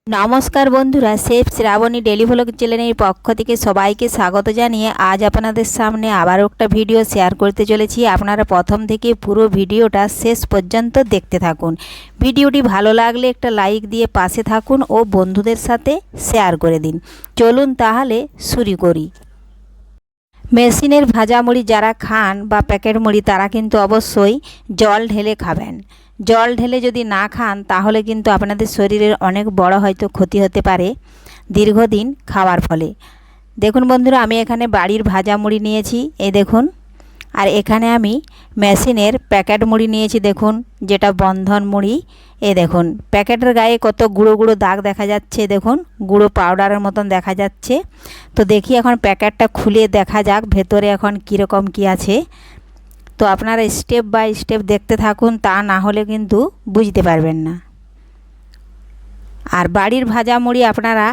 নমস্কার বন্ধুরা, chef Shrabani daily vlog চ্যানেলের পক্ষ থেকে সবাইকে স্বাগত জানিয়ে আজ আপনাদের সামনে আবারও একটা ভিডিও শেয়ার করতে চলেছি। আপনারা প্রথম থেকে পুরো ভিডিওটা শেষ পর্যন্ত দেখতে থাকুন। ভিডিওটি ভালো লাগলে একটা লাইক দিয়ে পাশে থাকুন ও বন্ধুদের সাথে শেয়ার করে দিন। চলুন তাহলে শুরু করি। মেশিনের ভাজা মুড়ি যারা খান বা প্যাকেট মুড়ি তারা কিন্তু অবশ্যই জল ঢেলে খাবেন। জল ঢেলে যদি না খান তাহলে কিন্তু আপনাদের শরীরের অনেক বড় হয়তো ক্ষতি হতে পারে দীর্ঘদিন খাওয়ার ফলে। দেখুন বন্ধুরা, আমি এখানে বাড়ির ভাজা মুড়ি নিয়েছি, এই দেখুন। আর এখানে আমি মেশিনের প্যাকেট মুড়ি নিয়েছি, দেখুন, যেটা বন্ধন মুড়ি। এই দেখুন প্যাকেটের গায়ে কত গুঁড়ো গুঁড়ো দাগ দেখা যাচ্ছে, দেখুন গুঁড়ো পাউডারের মতন দেখা যাচ্ছে। তো দেখি এখন প্যাকেটটা খুলে দেখা যাক ভেতরে এখন কীরকম কী আছে। তো আপনারা স্টেপ বাই স্টেপ দেখতে থাকুন, তা না হলে কিন্তু বুঝতে পারবেন না। আর বাড়ির ভাজা মুড়ি আপনারা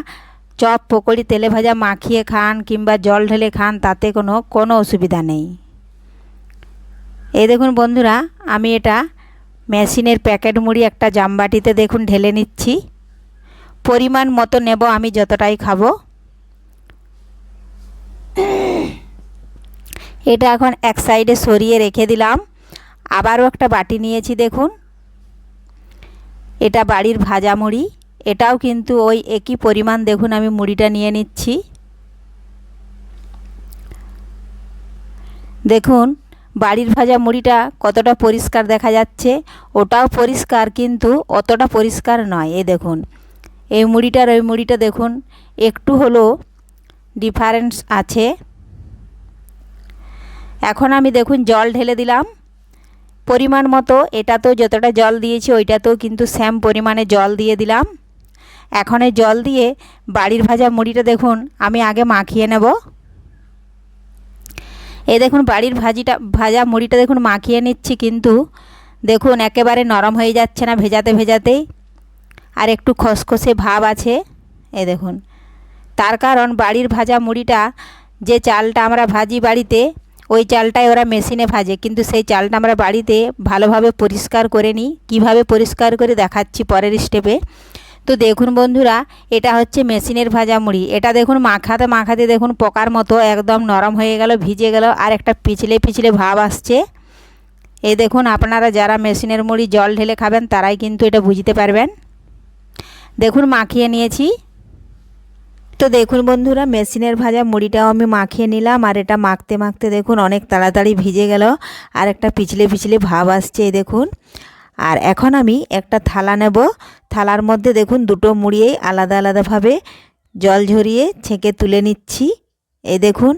চপ পকোড়ি তেলে ভাজা মাখিয়ে খান কিংবা জল ঢেলে খান, তাতে কোনো অসুবিধা নেই। এই দেখুন বন্ধুরা, আমি এটা মেশিনের প্যাকেট মুড়ি একটা জামবাটিতে দেখুন ঢেলে নিচ্ছি। পরিমাণ মতো নেব আমি যতটাই খাবো। এটা এখন এক সাইডে সরিয়ে রেখে দিলাম। আবারও একটা বাটি নিয়েছি, দেখুন এটা বাড়ির ভাজা মুড়ি। এটাও কিন্তু ওই একই পরিমাণ দেখুন আমি মুড়িটা নিয়ে নিচ্ছি। দেখুন বাড়ির ভাজা মুড়িটা কতটা পরিষ্কার দেখা যাচ্ছে, ওটাও পরিষ্কার কিন্তু অতটা পরিষ্কার নয়। এই দেখুন এই মুড়িটার ওই মুড়িটা দেখুন একটু হলো ডিফারেন্স আছে। এখন আমি দেখুন জল ঢেলে দিলাম পরিমাণ মতো। এটাতেও যতটা জল দিয়েছি ওইটাতেও কিন্তু সেম পরিমাণে জল দিয়ে দিলাম। এখন এই জল দিয়ে বাড়ির ভাজা মুড়িটা দেখুন আমি আগে মাখিয়ে নেব। এই দেখুন বাড়ির ভাজা মুড়িটা দেখুন মাখিয়ে নিচ্ছি, কিন্তু দেখুন একেবারে নরম হয়ে যাচ্ছে না ভেজাতে ভেজাতেই, আর একটু খসখসে ভাব আছে। এই দেখুন তার কারণ বাড়ির ভাজা মুড়িটা যে চালটা আমরা ভাজি বাড়িতে, ওই চালটাই ওরা মেশিনে ভাজে, কিন্তু সেই চালটা আমরা বাড়িতে ভালোভাবে পরিষ্কার করে নিই। কীভাবে পরিষ্কার করে দেখাচ্ছি পরের স্টেপে। তো দেখুন বন্ধুরা, এটা হচ্ছে মেশিনের ভাজা মুড়ি। এটা দেখুন মাখাতে মাখাতে দেখুন পোকার মতো একদম নরম হয়ে গেল, ভিজে গেল, আর একটা পিছলে পিছলে ভাব আসছে। এই দেখুন আপনারা যারা মেশিনের মুড়ি জল ঢেলে খাবেন তারাই কিন্তু এটা বুঝতে পারবেন। দেখুন মাখিয়ে নিয়েছি। তো দেখুন বন্ধুরা, মেশিনের ভাজা মুড়িটাও আমি মাখিয়ে নিলাম, আর এটা মাখতে মাখতে দেখুন অনেক তাড়াতাড়ি ভিজে গেল, আর একটা পিছলে পিছলে ভাব আসছে। এই দেখুন। আর এখন আমি একটা থালা নেব। থালার মধ্যে দেখুন দুটো মুড়িয়েই আলাদা আলাদাভাবে জল ঝরিয়ে ছেঁকে তুলে নিচ্ছি। এই দেখুন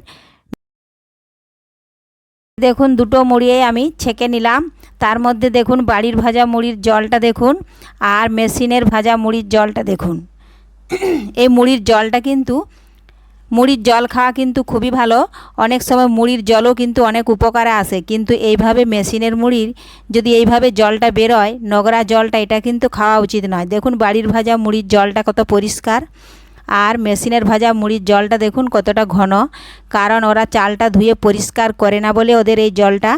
দেখুন দুটো মুড়িয়েই আমি ছেঁকে নিলাম। তার মধ্যে দেখুন বাড়ির ভাজা মুড়ির জলটা দেখুন, আর মেশিনের ভাজা মুড়ির জলটা দেখুন। এই মুড়ির জলটা কিন্তু, মুড়ির জল খাওয়া কিন্তু খুবই ভালো। অনেক সময় মুড়ির জলও কিন্তু অনেক উপকারে আসে, কিন্তু এইভাবে মেশিনের মুড়ির যদি এইভাবে জলটা বেরোয় নোংরা জলটা, এটা কিন্তু খাওয়া উচিত নয়। দেখুন বাড়ির ভাজা মুড়ির জলটা কত পরিষ্কার, আর মেশিনের ভাজা মুড়ির জলটা দেখুন কতটা ঘন, কারণ ওরা চালটা ধুয়ে পরিষ্কার করে না বলে ওদের এই জলটা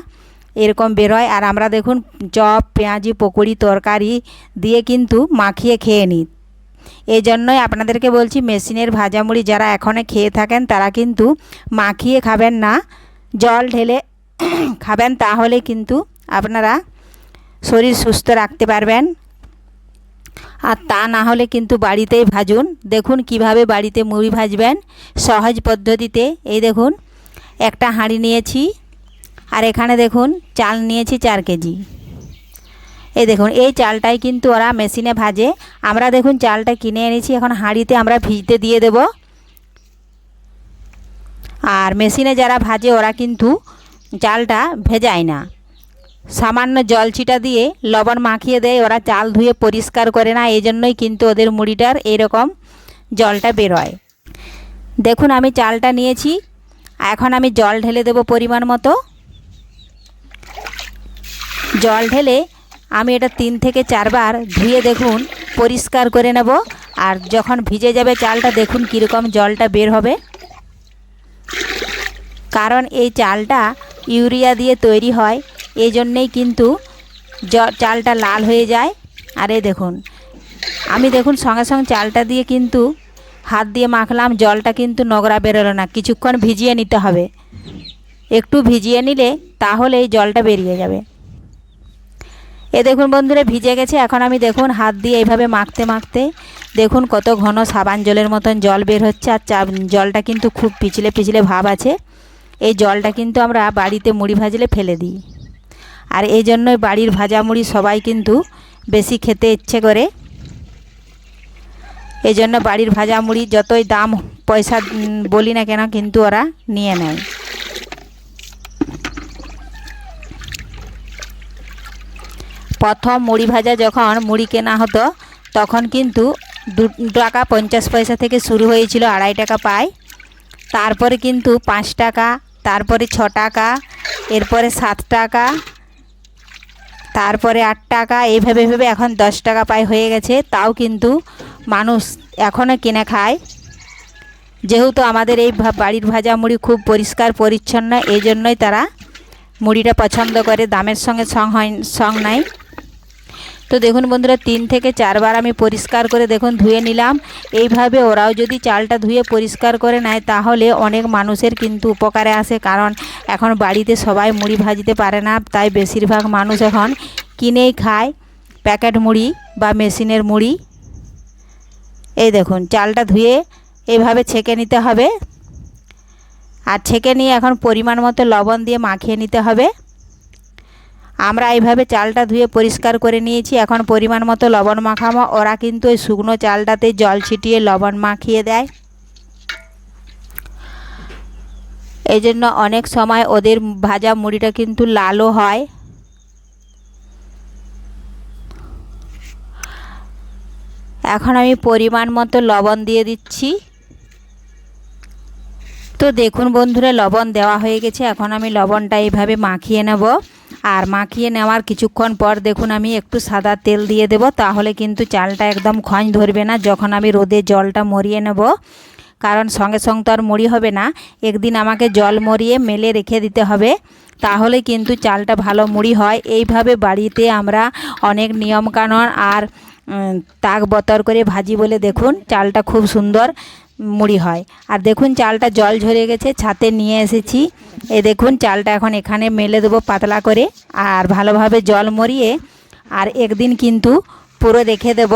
এরকম বেরোয়। আর আমরা দেখুন চপ পেঁয়াজি পকোড়ি তরকারি দিয়ে কিন্তু মাখিয়ে খেয়ে নিই। এই জন্যই আপনাদেরকে বলছি মেশিনের ভাজা মুড়ি যারা এখনও খেয়ে থাকেন তারা কিন্তু মাখিয়ে খাবেন না, জল ঢেলে খাবেন, তাহলে কিন্তু আপনারা শরীর সুস্থ রাখতে পারবেন। আর তা না হলে কিন্তু বাড়িতেই ভাজুন। দেখুন কিভাবে বাড়িতে মুড়ি ভাজবেন সহজ পদ্ধতিতে। এই দেখুন একটা হাঁড়ি নিয়েছি, আর এখানে দেখুন চাল নিয়েছি 4 কেজি। এই দেখুন এই চালটাই কিন্তু ওরা মেশিনে ভাজে। আমরা দেখুন চালটা কিনে এনেছি, এখন হাঁড়িতে আমরা ভিজতে দিয়ে দেব। আর মেশিনে যারা ভাজে ওরা কিন্তু চালটা ভেজায় না, সামান্য জল ছিটা দিয়ে লবণ মাখিয়ে দেয়। ওরা চাল ধুয়ে পরিষ্কার করে না, এই জন্যই কিন্তু ওদের মুড়িটার এরকম জলটা বেরোয়। দেখুন আমি চালটা নিয়েছি, এখন আমি জল ঢেলে দেব পরিমাণ মতো। জল ঢেলে আমি এটা 3 থেকে 4 বার ধুয়ে দেখুন পরিষ্কার করে নেব। আর যখন ভিজে যাবে চালটা দেখুন কীরকম জলটা বের হবে, কারণ এই চালটা ইউরিয়া দিয়ে তৈরি হয়, এই জন্যেই কিন্তু চালটা লাল হয়ে যায়। আর এই দেখুন আমি দেখুন সঙ্গে সঙ্গে চালটা দিয়ে কিন্তু হাত দিয়ে মাখলাম, জলটা কিন্তু নোংরা বেরোলো না। কিছুক্ষণ ভিজিয়ে নিতে হবে, একটু ভিজিয়ে নিলে তাহলে এই জলটা বেরিয়ে যাবে। এ দেখুন বন্ধুরা ভিজে গেছে। এখন আমি দেখুন হাত দিয়ে এইভাবে মাখতে মাখতে দেখুন কত ঘন সাবান জলের মতন জল বের হচ্ছে। আর জলটা কিন্তু খুব পিছলে পিছলে ভাব আছে। এই জলটা কিন্তু আমরা বাড়িতে মুড়ি ভাজলে ফেলে দিই, আর এই জন্যই বাড়ির ভাজা মুড়ি সবাই কিন্তু বেশি খেতে ইচ্ছে করে। এই জন্য বাড়ির ভাজা মুড়ি যতই দাম পয়সা বলি না কেন কিন্তু ওরা নিয়ে নেয়। প্রথম মুড়ি ভাজা যখন মুড়ি কেনা হতো তখন কিন্তু 2 টাকা 50 পয়সা থেকে শুরু হয়েছিল, 2.5 টাকা পায়। তারপরে কিন্তু 5 টাকা, তারপরে 6 টাকা, এরপরে 7 টাকা, তারপরে 8 টাকা, এইভাবে ভেবে এখন 10 টাকা পায় হয়ে গেছে। তাও কিন্তু মানুষ এখনও কিনে খায়, যেহেতু আমাদের এই বাড়ির ভাজা মুড়ি খুব পরিষ্কার পরিচ্ছন্ন, এই জন্যই তারা মুড়িটা পছন্দ করে, দামের সঙ্গে সং নাই। তো দেখুন বন্ধুরা 3 থেকে 4 বার আমি পরিষ্কার করে দেখুন ধুয়ে নিলাম। এইভাবে ওরাও যদি চালটা ধুয়ে পরিষ্কার করে নেয় তাহলে অনেক মানুষের কিন্তু উপকারে আসে। কারণ এখন বাড়িতে সবাই মুড়ি ভাজতে পারে না, তাই বেশিরভাগ মানুষ এখন কিনেই খায় প্যাকেট মুড়ি বা মেশিনের মুড়ি। এই দেখুন চালটা ধুয়ে এইভাবে ছেঁকে নিতে হবে, আর ছেঁকে নিয়ে এখন পরিমাণ মতো লবণ দিয়ে মাখিয়ে নিতে হবে। আমরা এইভাবে চালটা ধুয়ে পরিষ্কার করে নিয়েছি, এখন পরিমাণ মতো লবণ মাখাবো। ওরা কিন্তু ওই শুকনো চালটাতে জল ছিটিয়ে লবণ মাখিয়ে দেয়, এই জন্য অনেক সময় ওদের ভাজা মুড়িটা কিন্তু লালও হয়। এখন আমি পরিমাণ মতো লবণ দিয়ে দিচ্ছি। তো দেখুন বন্ধুরা লবণ দেওয়া হয়ে গেছে। এখন আমি লবণটা এইভাবে মাখিয়ে নেব, আর মাখিয়ে নেওয়ার কিছুক্ষণ পর দেখুন আমি একটু সাদা তেল দিয়ে দেব, তাহলে কিন্তু চালটা একদম খঁজ ধরবে না যখন আমি রোদে জলটা মরিয়ে নেব। কারণ সঙ্গে সঙ্গে তো আর মুড়ি হবে না, একদিন আমাকে জল মরিয়ে মেলে রেখে দিতে হবে, তাহলে কিন্তু চালটা ভালো মুড়ি হয়। এইভাবে বাড়িতে আমরা অনেক নিয়মকানুন আর তাক বতর করে ভাজি বলে দেখুন চালটা খুব সুন্দর মুড়ি হয়। আর দেখুন চালটা জল ঝরে গেছে, ছাতে নিয়ে এসেছি। এ দেখুন চালটা এখন এখানে মেলে দেবো পাতলা করে, আর ভালোভাবে জল মরিয়ে আর একদিন কিন্তু পুরো রেখে দেব।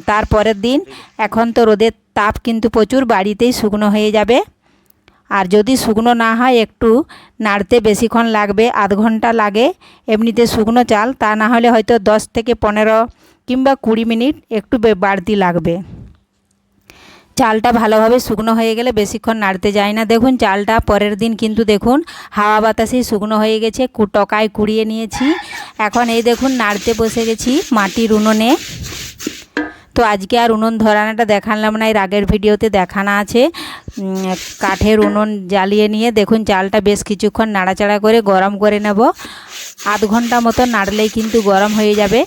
তারপরের দিন এখন তো রোদের তাপ কিন্তু প্রচুর, বাড়িতেই শুকনো হয়ে যাবে। আর যদি শুকনো না হয় একটু নাড়তে বেশিক্ষণ লাগবে, আধ ঘন্টা লাগে এমনিতে শুকনো চাল, তা না হলে হয়তো 10 থেকে 15 কিংবা 20 মিনিট একটু বাড়তি লাগবে। চালটা ভালোভাবে শুকনো হয়ে গেলে বেশিক্ষণ নাড়তে যায় না। দেখুন চালটা পরের দিন কিন্তু দেখুন হাওয়া বাতাসেই শুকনো হয়ে গেছে, টকায় কুড়িয়ে নিয়েছি। এখন এই দেখুন নাড়তে বসে গেছি মাটির উনুনে। তো আজকে আর উনুন ধরানোটা দেখালাম না, এর আগের ভিডিওতে দেখানো আছে। কাঠের উনুন জ্বালিয়ে নিয়ে দেখুন চালটা বেশ কিছুক্ষণ নাড়াচাড়া করে গরম করে নেব। আধ ঘন্টা মতো নাড়লেই কিন্তু গরম হয়ে যাবে,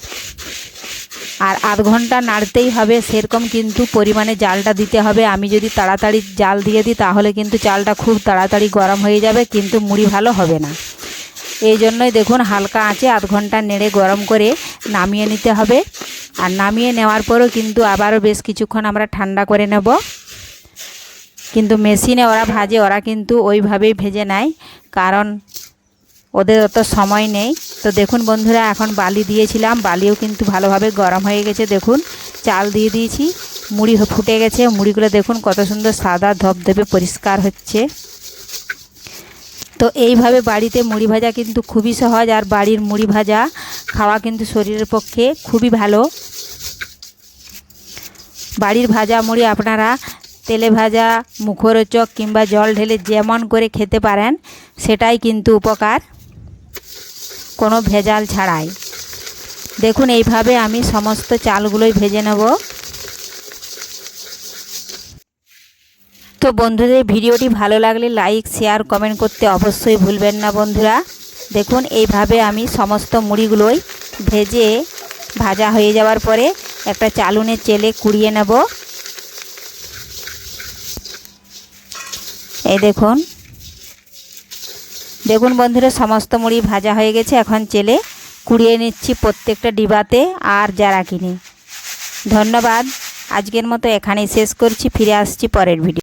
আর আধ ঘন্টা নাড়তেই হবে, সেরকম কিন্তু পরিমাণে জালটা দিতে হবে। আমি যদি তাড়াতাড়ি জাল দিয়ে দিই তাহলে কিন্তু চালটা খুব তাড়াতাড়ি গরম হয়ে যাবে, কিন্তু মুড়ি ভালো হবে না। এই জন্যই দেখুন হালকা আঁচে আধ ঘন্টা নেড়ে গরম করে নামিয়ে নিতে হবে। আর নামিয়ে নেওয়ার পরও কিন্তু আবারও বেশ কিছুক্ষণ আমরা ঠান্ডা করে নেব। কিন্তু মেশিনে ওরা ভাজে, ওরা কিন্তু ওইভাবেই ভেজে নেয়, কারণ ওদের অত সময় নেই। তো দেখুন বন্ধুরা এখন বালি দিয়েছিলাম, বালিও কিন্তু ভালোভাবে গরম হয়ে গেছে। দেখুন চাল দিয়ে দিয়েছি, মুড়ি ফুটে গেছে। মুড়িগুলো দেখুন কত সুন্দর সাদা ধবধবে পরিষ্কার হচ্ছে। তো এইভাবে বাড়িতে মুড়ি ভাজা কিন্তু খুবই সহজ, আর বাড়ির মুড়ি ভাজা খাওয়া কিন্তু শরীরের পক্ষে খুবই ভালো। বাড়ির ভাজা মুড়ি আপনারা তেলে ভাজা, মুখরোচক কিংবা জল ঢেলে যেমন করে খেতে পারেন, সেটাই কিন্তু উপকার, কোনো ভেজাল ছাড়াই। দেখুন এইভাবে আমি সমস্ত চালগুলোই ভেজে নেব। তো বন্ধুদের ভিডিওটি ভালো লাগলে লাইক, শেয়ার, কমেন্ট করতে অবশ্যই ভুলবেন না বন্ধুরা। দেখুন এইভাবে আমি সমস্ত মুড়িগুলোই ভেজে ভাজা হয়ে যাওয়ার পরে একটা চালুনে চেলে কুড়িয়ে নেব। এই দেখুন দেখুন বন্ধুরা সমস্ত মুড়ি ভাজা হয়ে গেছে। এখন চেলে কুড়িয়ে নিচ্ছি প্রত্যেকটা ডিবাতে আর যারা কিনি। ধন্যবাদ। আজকের মতো এখানেই শেষ করছি, ফিরে আসছি পরের ভিডিও।